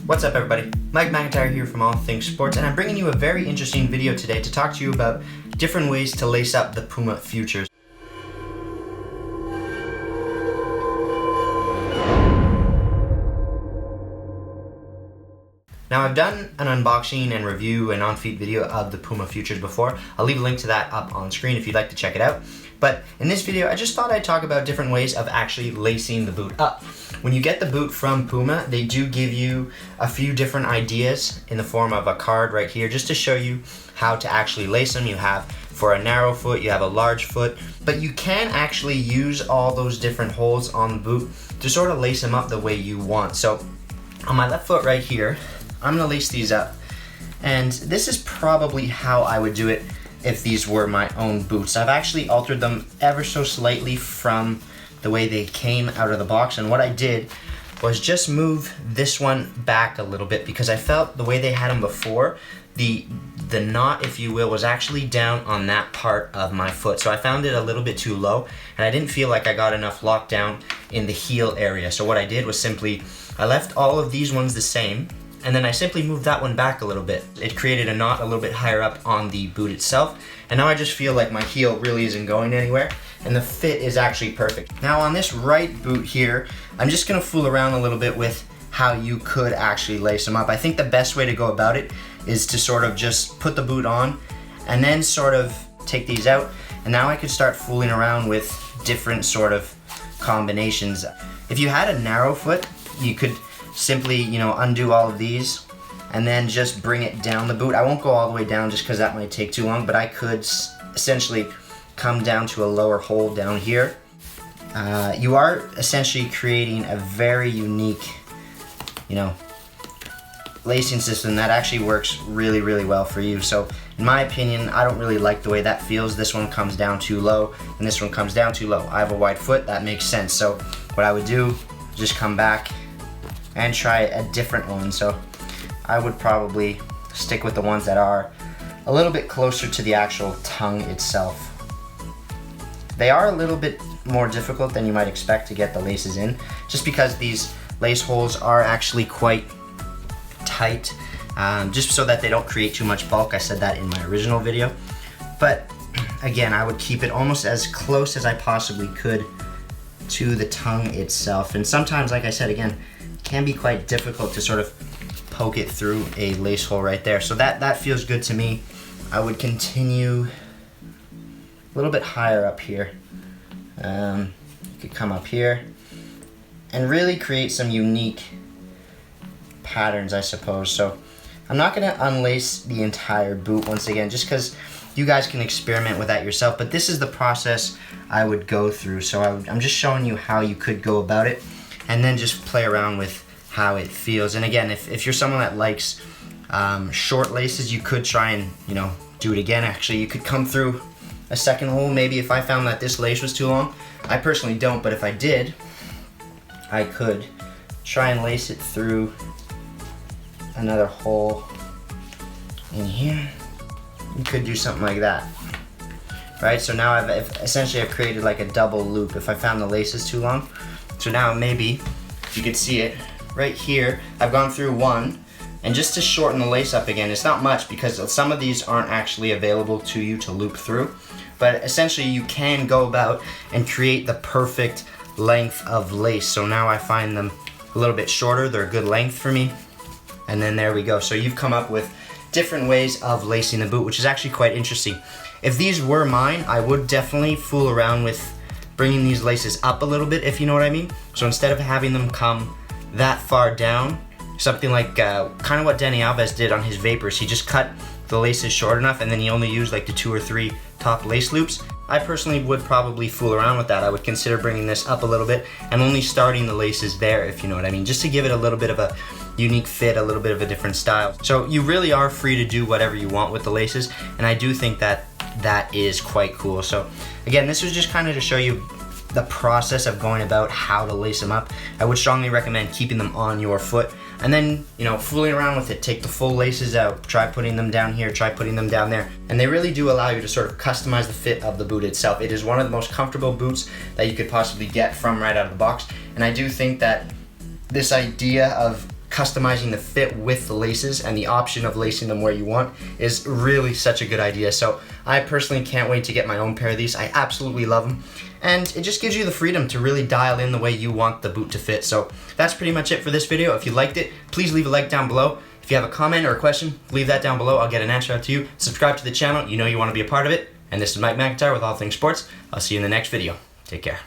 What's up everybody? Mike McIntyre here from All Things Sports, and I'm bringing you a very interesting video today to talk to you about different ways to lace up the Puma Future. Now I've done an unboxing and review and on-feet video of the Puma Futures before. I'll leave a link to that up on screen if you'd like to check it out. But in this video, I just thought I'd talk about different ways of actually lacing the boot up. When you get the boot from Puma, they do give you a few different ideas in the form of a card right here, just to show you how to actually lace them. You have for a narrow foot, you have a large foot, but you can actually use all those different holes on the boot to sort of lace them up the way you want. So on my left foot right here, I'm gonna lace these up, and this is probably how I would do it if these were my own boots. I've actually altered them ever so slightly from the way they came out of the box, and what I did was just move this one back a little bit because I felt the way they had them before, the knot, if you will, was actually down on that part of my foot. So I found it a little bit too low, and I didn't feel like I got enough lockdown in the heel area. So what I did was simply, I left all of these ones the same, and then I simply moved that one back a little bit. It created a knot a little bit higher up on the boot itself, and now I just feel like my heel really isn't going anywhere, and the fit is actually perfect. Now on this right boot here, I'm just gonna fool around a little bit with how you could actually lace them up. I think the best way to go about it is to sort of just put the boot on and then sort of take these out, and now I could start fooling around with different sort of combinations. If you had a narrow foot, you could simply, undo all of these and then just bring it down the boot. I won't go all the way down just because that might take too long, but I could essentially come down to a lower hole down here. You are essentially creating a very unique, lacing system that actually works really, really well for you. So in my opinion, I don't really like the way that feels. This one comes down too low and this one comes down too low. I have a wide foot, that makes sense. So what I would do, just come back and try a different one. So I would probably stick with the ones that are a little bit closer to the actual tongue itself. They are a little bit more difficult than you might expect to get the laces in, just because these lace holes are actually quite tight, just so that they don't create too much bulk. I said that in my original video. But again, I would keep it almost as close as I possibly could to the tongue itself. And sometimes, like I said again, can be quite difficult to sort of poke it through a lace hole right there. So that feels good to me. I would continue a little bit higher up here. You could come up here and really create some unique patterns, I suppose. So I'm not gonna unlace the entire boot once again, just because you guys can experiment with that yourself, but this is the process I would go through. So I'm just showing you how you could go about it, and then just play around with how it feels. And again, if you're someone that likes short laces, you could try and do it again. Actually, you could come through a second hole. Maybe if I found that this lace was too long, I personally don't, but if I did, I could try and lace it through another hole in here. You could do something like that, right? So now I've essentially created like a double loop if I found the laces too long. So now maybe, if you could see it, right here, I've gone through one, and just to shorten the lace up again, it's not much because some of these aren't actually available to you to loop through, but essentially you can go about and create the perfect length of lace. So now I find them a little bit shorter, they're a good length for me, and then there we go. So you've come up with different ways of lacing the boot, which is actually quite interesting. If these were mine, I would definitely fool around with bringing these laces up a little bit, if you know what I mean. So instead of having them come that far down, something like kind of what Danny Alves did on his Vapors, he just cut the laces short enough and then he only used like the 2 or 3 top lace loops. I personally would probably fool around with that. I would consider bringing this up a little bit and only starting the laces there, if you know what I mean, just to give it a little bit of a unique fit, a little bit of a different style. So you really are free to do whatever you want with the laces, and I do think that that is quite cool. So again, this was just kind of to show you the process of going about how to lace them up. I would strongly recommend keeping them on your foot and then, fooling around with it. Take the full laces out, try putting them down here, try putting them down there. And they really do allow you to sort of customize the fit of the boot itself. It is one of the most comfortable boots that you could possibly get from right out of the box. And I do think that this idea of customizing the fit with the laces and the option of lacing them where you want is really such a good idea. So I personally can't wait to get my own pair of these. I absolutely love them. And it just gives you the freedom to really dial in the way you want the boot to fit. So that's pretty much it for this video. If you liked it, please leave a like down below. If you have a comment or a question, leave that down below. I'll get an answer out to you. Subscribe to the channel. You know you want to be a part of it. And this is Mike McIntyre with All Things Sports. I'll see you in the next video. Take care.